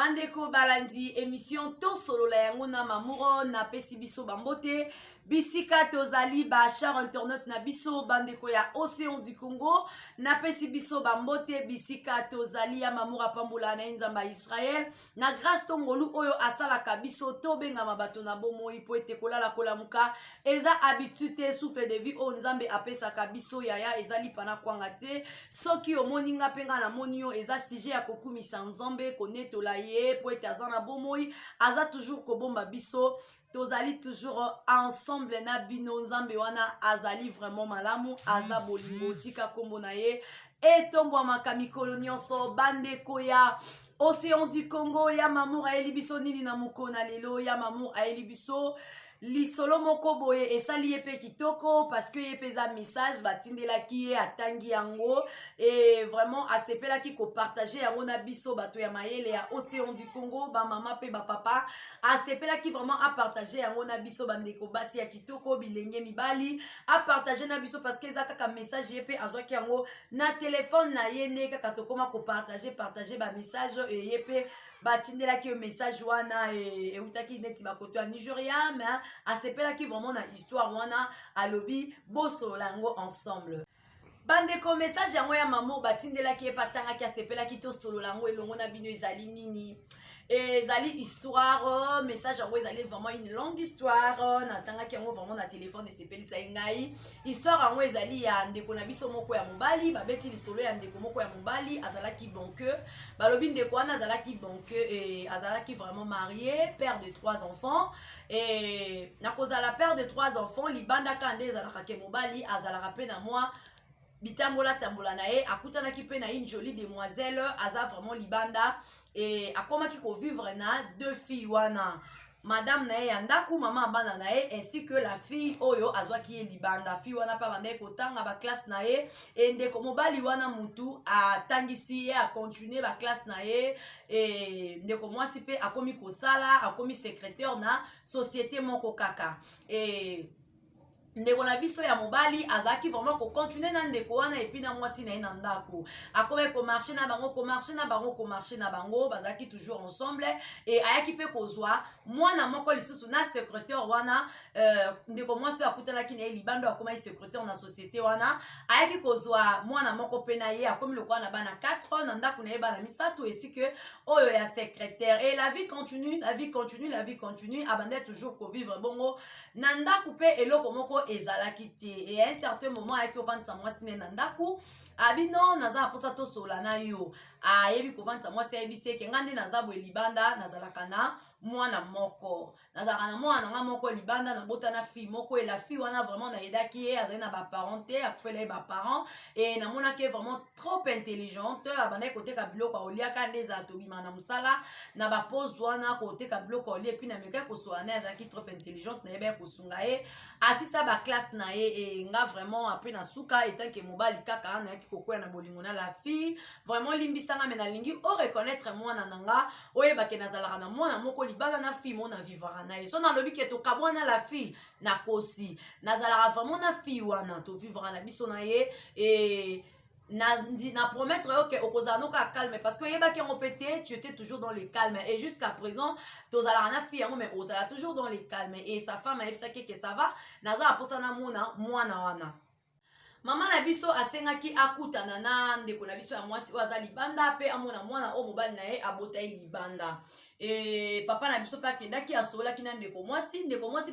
Bandeko balandi émission to solo la yango na mamuro na pesi biso bambote bisika tozali ba char internet na biso bandeko ya Océan du Congo na pesi biso bambote bisika tozali ya mamura pambula na nzamba Israël na grâce tongolu oyo asalaka biso to benga mabato na bomoi po ete kolala kolamuka eza habitude souffle de vie o nzambe apesaka biso yaya ezali pana kwanga te soki omoninga penga na monio eza sujet ya kokumisa nzambe konetola ye po ete aza na bomoi aza toujours kobomba biso tozali toujours ensemble na bino nzambe wana azali vraiment malamu aza bolingo tika kombo na ye etombwamaka mikolo nyonso bandeko ya Océan du Congo ya mamour ayeli biso nini na mokona lelo ya mamour ayeli biso lisolo moko boye esali ye pe kitoko parce que ye peza message batindelaki ye atangi yango et vraiment asepelaki ko partager yango na biso bato ya mayele ya Océan du Congo ba mama pe ba papa asepelaki vraiment a partager yango na biso bandeko basi ya kitoko bilenge mibali a partager na biso parce que eza kaka message ye pe azwaki yango na téléphone na ye ne kaka tokoma ko partager ba message et ye pe batindelaki yo message wana eutaki neti bakoto ya Nigeria mais asepelaki vraiment na histoire wana alobi bosolola yango ensemble bandeko message yango ya mamour batindelaki ye patangaki asepelaki tosolola yango elongo na bino ezali nini ezali histoire message yango ezali vraiment une longue histoire natangaki yango vraiment na téléphone esepelisa ye ngai histoire yango ezali ya ndeko na biso moko ya mobali babeti lisolo ya ndeko moko ya mobali azalaki bonke balobi ndeko wana azalaki bonke azalaki vraiment marié père de 3 enfants et nakozala père de 3 enfants libandaka nde ezalaka ke mobali azalaka pe na moi bitambola tambola na ye akutanaki pe na une jolie demoiselle aza vraiment libanda et akomaki ko vivre na 2 filles wana madame na ye ya ndaku mama abana na ye ainsi que la fille oyo azwaki ye libanda fille wana pa banda ye kotanga ba classe na ye et ndeko mobali wana mutu atangisi ye a continuer ba classe na ye et ndeko mwasi pe akomi kosala akomi secrétaire na société moko kaka et ndeko na biso ya mobali azaki vraiment ko continuer na ndeko wana et puis na mwasi na ye na ndako akome ko marcher na bango bazaki toujours ensemble et ayaki pe kozwa mwana moko lisusu na secrétaire wana ndeko mwasi akutanaki na ye libando akoma secrétaire na société wana ayaki kozwa mwana moko pe na ye akomi lokwa na bana 4 na ndako na ye bana misato esi que oyo ya secrétaire et la vie continue abandait toujours ko vivre bongo na ndako pe eloko moko ezalaki te et à un certain moment ayaki ovandisa mwasi ne na ndako abi non naza na posa tosola na yo ayebi kovandisa mwasi ayebisi eke nga nde naza boye libanda nazalaka na mwana moko nazalaka na mwana nga moko libanda nabota na fille moko et la fille wana vraiment nayedaki ye azali na baparent te akufela ye baparent et namonaki vraiment trop intelligente abandaki koteka biloko aoliaka nde ezala tobima na mosala na bapose wana koteka biloko aolia epuis namekaki kosola na ye azalaki trop intelligente nayebaki kosunga ye asisa baklasse na ye e nga vraiment apres na suka etanke mobali kaka nayaki kokwea na bolingo na la fille vraiment limbisanga me nalingi oreconnaître mwana na nga oyebake nazalaka na mwana moko libanda na fille mo na vivara na ye so nalobi ke tokabwana la fille na kosi nazalaka vraiment na fille wana tovivra na biso na ye et na promettre ok okozala noka calme parce que yebaki yango pe te tu étais toujours dans le calme et jusqu'à présent tozalaka na fille yango mais ozala toujours dans le calme et sa femme ayebisaki ke ça va nazala posa na mwana wana mama na biso asengaki akutana na ndeko na biso ya mwasi oyo aza libanda pe amona mwana oyo mobali na ye abota ye libanda et papa na biso pe akendaki asololaki na ndeko mwasi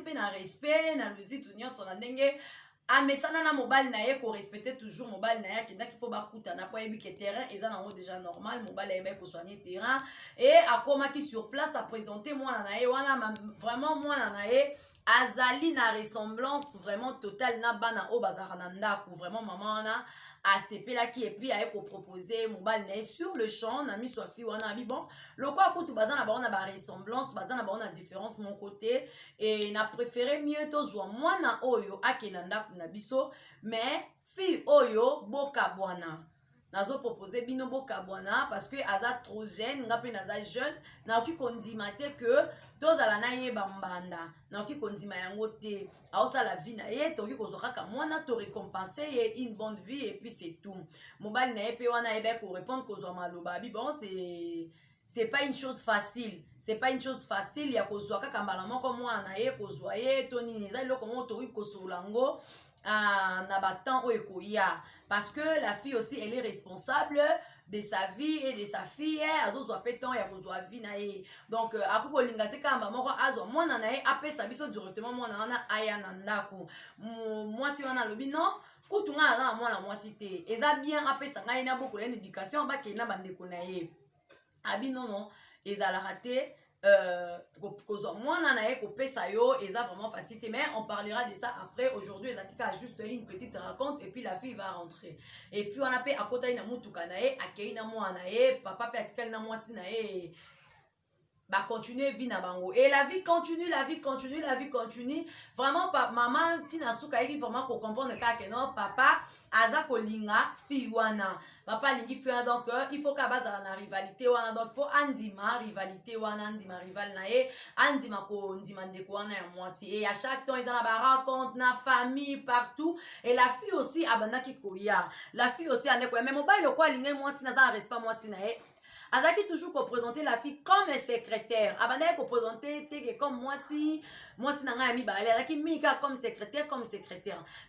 pe na respect na luzitu nyonso na ndenge amesana na mobali na ye korespecte toujours mobali na ye akendaki mpo bakutana mpo ayebi ke terrain eza nango déjà normal mobali ayebaki kosoigne terrain et akomaki sur place apresente mwana na ye wana vraiment mwana na ye azali na ressemblance vraiment totale na bana oyo bazalaka na ndako vraiment mama wana asepelaki epuis aye kopropose mobali na ye sur le champ na miso ya fille wana abi bon lokola kutu baza na bango na baressemblance baza na bango na différence moko te et na préféré mieux tozwa mwana oyo akenda ndako na biso mais fille oyo bokabwana nazopropose bino bokabwana parce que aza trop jeune nga mpe naza jeune nakoki kondima te ke tozala na ye bambanda nakoki kondima yango te aosala vie na ye tokoki kozwa kaka mwana torécompense ye une bonne vie et puis c'est tout mobali na ye mpe wana ayebaki korépondre kozwa maloba abi bon c'est pas une chose facile. C'est pas une chose facile. Il y a kozwa kaka mbala moko mwana ye kozwa ye to nini eza eloko moko tokoki kosolango na batemps oyo ekoya. Parce que la fille aussi elle est responsable de sa vie et de sa fille. Azozwa pe temps ya kozwa vie na ye. Donc akoki kolinga te kaka mbala moko azwa mwana na ye apesa biso directement mwana wana aya na ndako. Mwasi wana alobi non kutu nga aza na mwana mwasi te. Eza bien apesa ngai na beaucoup na éducation bakei na bandeko na ye. Abi non ezalaka te kozwa mwana na ye kopesa yo eza vraiment facile mais on parlera de ça après. Aujourd'hui ezalaka juste une petite raconte et puis la fille va rentrer et puis wana pe akotaki na mutuka na ye akei na mwana na ye papa pe atikali na mwasi na ye ba continuer vie na bango et la vie continue vraiment maman tina suka eki vraiment ko comprendre kaka non papa aza kolinga fille wana papa lingi fille donc il faut ka bazala na rivalité wana donc faut andima rivalité wana andima rival na ye andima ko ndima ndeko wana ya mwasi et à chaque temps ils en a ba raconte na famille partout et la fille aussi abandaki koya la fille aussi ane ko même mobile ko alinga mwasi na za respect mwasi na ye azaki toujours représenter la fille comme secrétaire abandaki représenter teke comme mwasi na ngai ami balé azaki mika comme secrétaire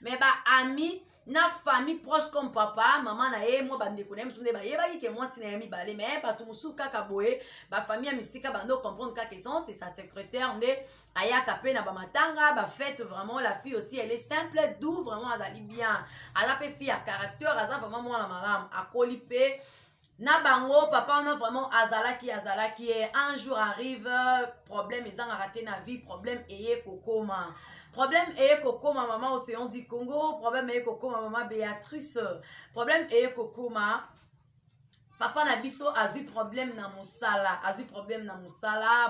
mais ba ami na famille proche comme papa maman na ye mo bandeko na msunde ba yebaki ke mwasi na ami balé mais bato musu kaka boye ba famille ya misika bando comprendre kaka essence c'est sa secrétaire nde ayaka pe na ba matanga ba fête vraiment la fille aussi elle est simple doux vraiment azali bien ala pe fille à caractère aza vraiment mwana malamu akoli pe na bango papa on a vraiment azalaki un jour arrive problème ils ont raté na vie problème eye kokoma maman océan du Congo problème eye kokoma maman Béatrice problème eye kokoma papa na biso azui problème na musala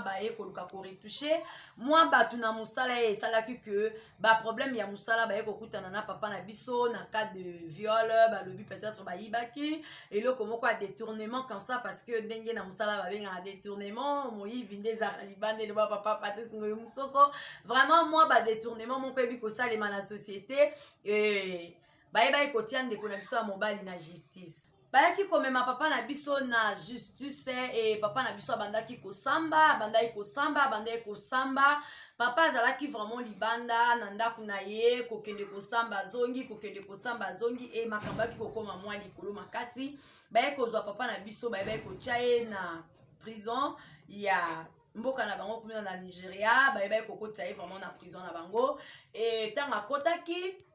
ba ye koluka ko retoucher moi batu na musala e salaki que ba problème ya musala ba ye kokutana na papa na biso na cas de viol ba lobi peut-être ba yibaki et le comment quoi détournement comme ça parce que ndenge na musala ba benga détournement moi vinde za libande le papa Patrice ngoyo musoko vraiment moi ba détournement mon ko biko salema na société et ba ye ko tiande ko na biso ya mobali na justice bayaki komema papa na biso na justice et papa na biso abandaki kosamba papa azalaki vraiment libanda na ndako na ye kokende kosamba zongi et makambo yaki kokoma mwa likolo makasi bayaki kozwa papa na biso bayaki kotia ye na prison ya mboka na bango kuna na Nigeria bayaki kokotisa ye vraiment na prison na bango et ntango akotaki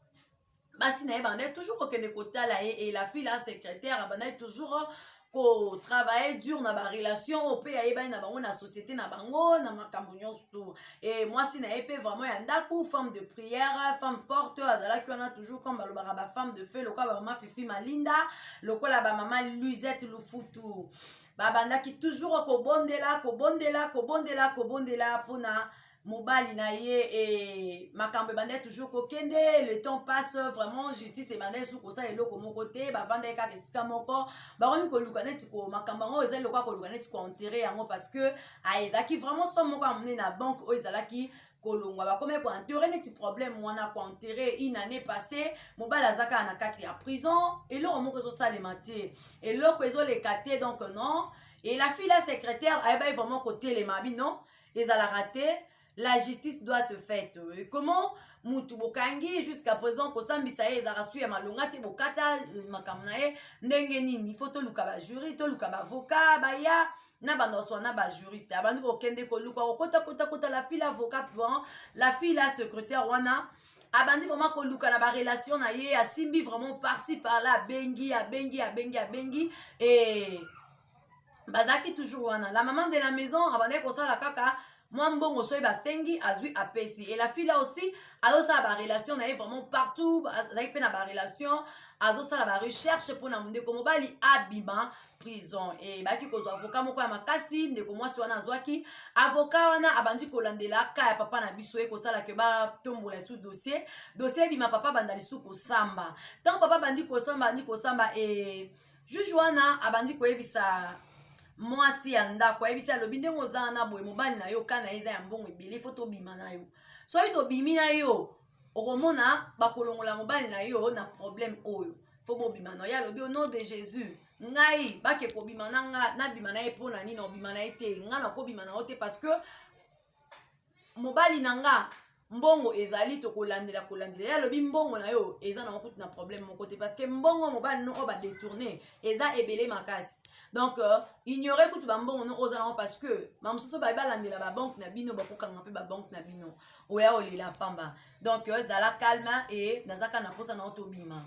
basi na ye bandaki toujours kokende kotala ye et la fille la secrétaire bandaki toujours ko travailler dur na ba relation au pe ayebani na bango na société na bango na makambo nyonso et moi si na ye pe vraiment ya ndako femme de prière femme forte azalaki wana toujours comme balobaka ba femme de feu lokola ba mama Fifi Malinda lokola ba mama Luisette Lufutu babandaki toujours kobondela pona mobali na ye et makambo bandait toujours kokende le temps passe vraiment justice et bandait sous kosa eloko moko te bavanda ka kesika moko baromi ko luka neti ko makambo ngo ezali lokwa ko luka neti ko enterrer yango parce que aizaki vraiment somme moko amener na banque o ezalaki kolongwa bakome ko enterrer neti problème wana ko enterrer une année passée mobali azaka na kati ya prison eloko moko zo salema te eloko ezo lekate donc non et la fille la secrétaire ayeba vraiment côté les mabi non ezala raté. La justice doit se faire. Comment mutu bokangi jusqu'à présent kosambisa ye ezarasu ya malonga te bokata makamna ye ndenge nini faut to luka ba jury to luka ba avocat ba ya na bandoswa na ba juriste abandi kokende ko luka kota la fille avocat la fille la secrétaire wana abandi vraiment ko luka na ba relation na ye asimbi vraiment par-ci par-là bengi et bazaki toujours wana la maman de la maison abandi ko sala kaka moi mbongo soy basengi azui apesi et la fille là aussi azosala ba relation na ye vraiment partout azaki pe na ba relation azosala ba recherche mpona ndeko mobali abima prison et baki kozwa avocat moko ya makasi ndeko mwasi wana azwaki avocat wana abandi kolandela ka ya papa na biso ye kosala ke batombola sous dossier ebima papa bandali sous kosamba ntango papa bandi kosamba et juge wana abandi koyebisa mwasi ya ndako ayebisi alobi ndenge oza na boye mobali na yo kana eza ya mbongo ebele fo tobima na yo soki tobimi na yo okomona bakolongola mobali na yo na problème oyo fo bobima na yo alobi au nom de Jésus ngai bake kobima na nga na bima na ye mpona nini obima na ye te nga na kobima na yo te parce que mobali na nga mbongo ezali tokolandela ye alobi mbongo na yo eza na okuti na problème moko te parce que mbongo mobali no oyo badetourne eza ebele makasi donc ignore kutu bambongo no oza nango parce que bamosusu balandela babanke na bino bakokanga mpe babanke na bino oya olela pamba donc zala calme e nazaka na mposa na yo tobima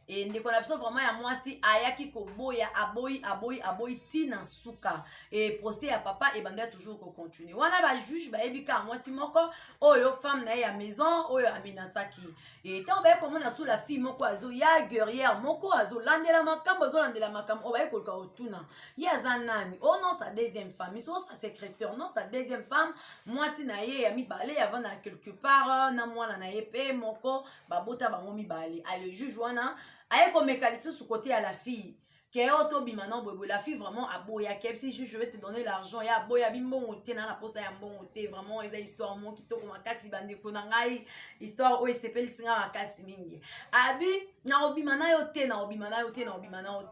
e ndeko na biso vraiment ya mwasi ayaki koboya aboyi tina suka e procès ya papa ebanda toujours kocontinue wana bajuge bayebi ka mwasi moko oyo femme na ye ya maison oyo amenasaki e ntango baye komona su la fille moko azoya guerrière moko azolandela makambo obaye koluka otuna ye aza nani o non sa deuxième femme so sa secrétaire non sa deuxième femme mwasi na ye ya mibale avanda quelque part na mwana na ye pe moko babota bango mibale ale juge wana aye komeka lisusu côté à la fille ke oto bima na bobo la fille vraiment aboya ke si je vais te donner l'argent ya boya bimbongo te na posa ya mbongo te vraiment eza histoire mo kitoko makasi bande ko na ngai histoire o sepeli singa makasi mingi abi na obima na yo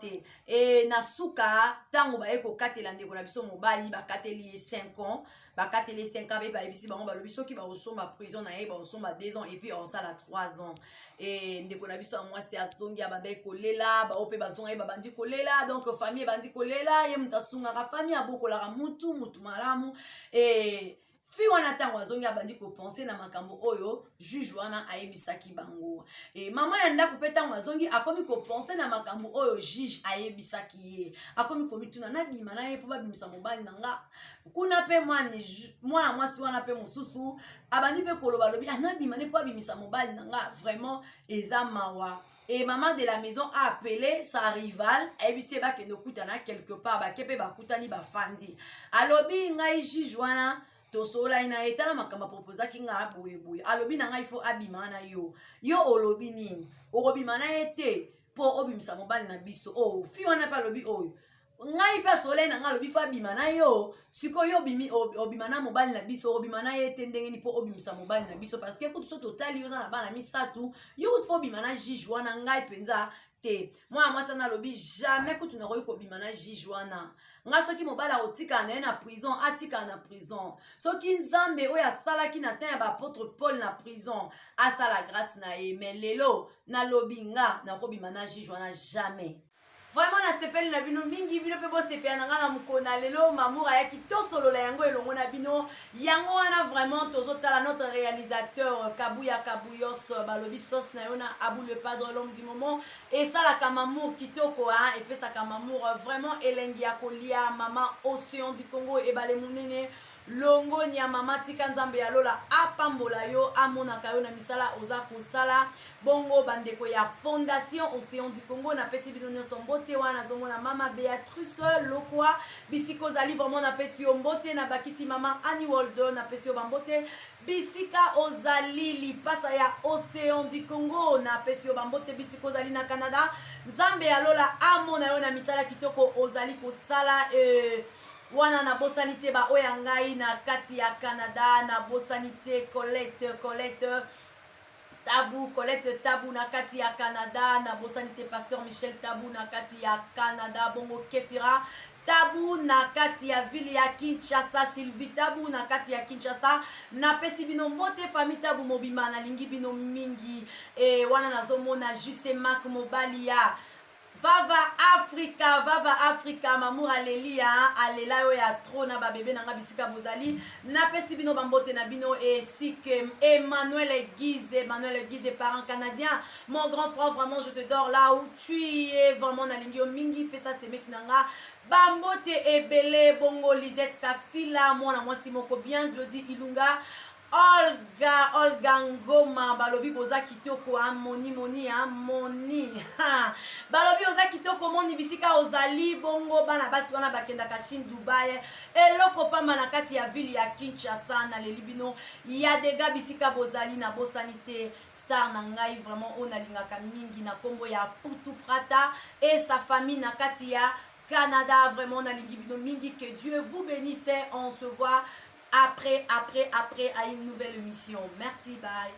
te e na suka tango ba eko katela ndeko na biso mobali bakateli 5 ans bakateli 5 ans ba ebisi bango balobi soki ba osomba prison na ye ba osomba 2 ans et puis on sala 3 ans et ndeko na biso mwasi asongi abanda ekolela ba ope bazonga ye babandi kolela donc famille bandi kolela ye mutasunga ka famille abokolaka mutu malamu et fi wana ntango azongi abandi kopense na makambo oyo juge wana ayebisaki bango e mama ya ndako mpe ntango azongi akomi kopense na makambo oyo juge ayebisaki ye akomi komituna nabima na ye mpo babimisa mobali na nga kuna mpe mwana mwasi wana mpe mosusu abandi mpe kolobalobi anabima ne mpo abimisa mobali na nga vraiment eza mawa et maman de la maison a appelé sa rivale ayebisi bakende okutana quelque part bake mpe bakutani bafandi alobi ngai juge wana tosola ina etala makamba proposaki nga boye alobi na ngai faut abima na yo olobi nini okobima na ye te mpo obimisa mobali na biso fi wana mpe alobi oyo ngai mpe asolai na ngai alobi faut abima na yo sikoyo obima na mobali na biso obima na ye te ndenge nini mpo obimisa mobali na biso parce que kutu so totali yo oza na bana misatu yo kutu fo obima na juge wana ngai mpenza te mwana mwasi ana alobi jamais kutu nakoki kobima na juge wana nga soki mobali akotikala na ye na prison atikala na prison soki nzambe oyo asalaki na temps ya baapôtre paul na prison asala grâce na ye mais lelo nalobi nga nakobima na juge wana jamais vraiment nasepeli na bino mingi bino mpe bosepela na nga na mokona lelo mamour ayaki tosolola yango elongo na bino yango wana vraiment tozotala notre réalisateur kabuya kabuyos balobi sauce na yo na abu le padre l'homme du moment esalaka mamour kitoko epesaka mamour vraiment elengi ya kolia mama océan du Congo ebale monene longoni ya mama tika nzambe ya lola apambola yo amonaka yo na misala oza kosala bongo bandeko ya fondation océan du Congo napesi bino nyonso mbote wana nazomona mama Béatrice Lokwa bisika ozali vraiment napesi yo mbote na bakisi mama Annie Waldo napesi yo bambote bisika ozali lipasa ya océan du Congo napesi yo bambote bisika ozali na Canada nzambe ya lola amona yo na misala kitoko ozali kosala wana na bosani te ba oya ngai na kati ya Canada na bosani te Colette Tabu na kati ya Canada na bosani te Pasteur Michel Tabu na kati ya Canada bongo Kefira Tabu na kati ya ville ya Kinshasa Sylvie Tabu na kati ya Kinshasa na pesi bino mbote famille Tabu mobima na lingi bino mingi wana nazomona Juste Mark mobali ya Vava Africa mamour alelia alela yo ya trop na ba bébé na nga bisika bozali na pesi bino bambote na bino et sike Emmanuel Guize parent canadien mon grand frère vraiment je te dors là où tu es vraiment na lingio mingi pesa semeki nanga bambote ebele bongo Lisette Kafila mwana mwasi moko bien Glody Ilunga Olga Ngoma balobi boza kitoko moni balobi oza kitoko moni bisika ozali bongo bana basi wana bakenda ka Chine Dubai eloko pamba na kati ya ville ya Kinshasa na lelibino ya dega bisika bozali na bosanité star na ngai vraiment on alingaka mingi na kombo ya Putu Prata et sa famille na kati ya Canada vraiment na lingibino mingi que Dieu vous bénisse on se voit après à une nouvelle émission. Merci, bye.